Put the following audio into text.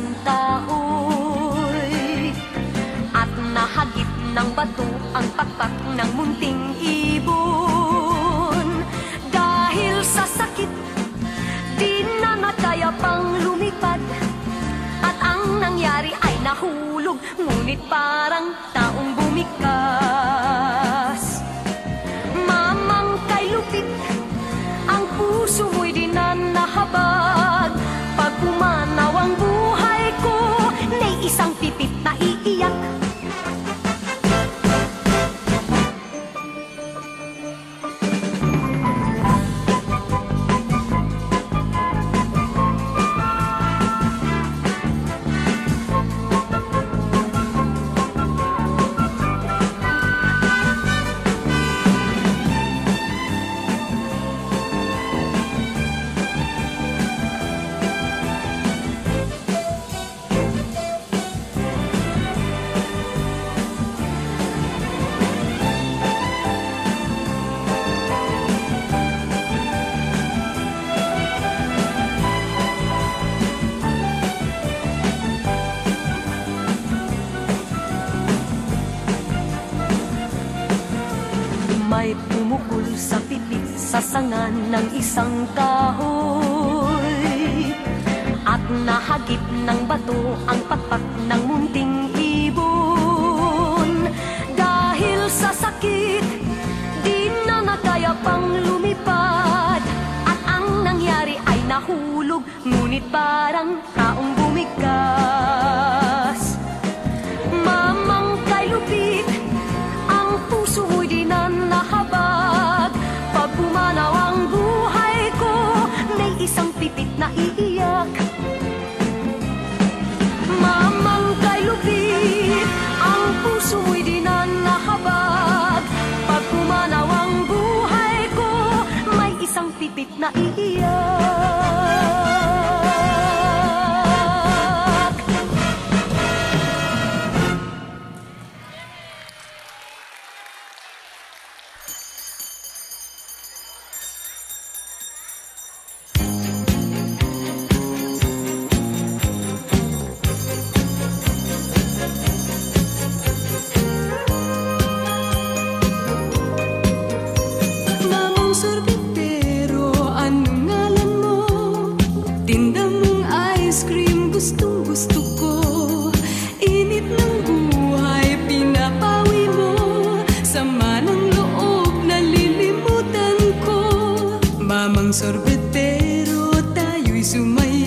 isang kahoy at nahagip ng bato ang pakpak ng munting ibon. Dahil sa sakit, di na nakaya pang lumipad at ang nangyari ay nahulog, ngunit parang taong bumikas. Mamang kay lupit, ang puso mo'y di na nahabag. Pag pumanaw ang buhay ko, may isang pipit na iiyak. May pumukul sa pipit sa sanga ng isang kahoy at nahagip ng bato ang pakpak ng munting ibon. Dahil sa sakit, di na nakaya pang lumipad at ang nangyari ay nahulog, ngunit parang taong bumikas. Mamang kay lupit, ang puso mo'y di na nahabag. Pag pumanaw ang buhay ko, may isang pipit na iiyak. Mamang kay lupit, ang puso mo'y di na nahabag. Pag pumanaw ang buhay ko, may isang pipit na iiyak. Sorbetero, anong ngalan mo? Tinda mong ice cream, gustong-gusto ko. Init ng buhay, pinapawi mo. Sama ng loob, nalilimutan ko. Mamang sorbetero, tayo'y sumaya.